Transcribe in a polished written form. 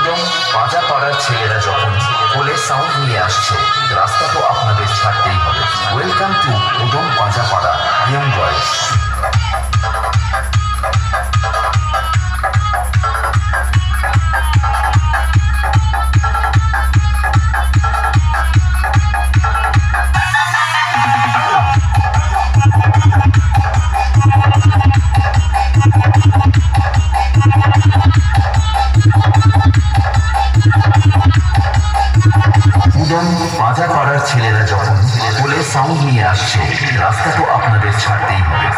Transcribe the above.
উদম পাজা পাড়ার ছেলেরা যখন কোলে সাউন্ড নিয়ে আসছে, রাস্তা তো আপনাদের ছাড়তেই হবে। ওয়েলকাম টু উদম পাজা পাড়া ইয়ং বয়েজ। পাজা পাড়ার ছেলেরা যখন কোলে সাউন্ড নিয়ে আসছে, রাস্তা তো আপনাদের ছাড়তেই হবে।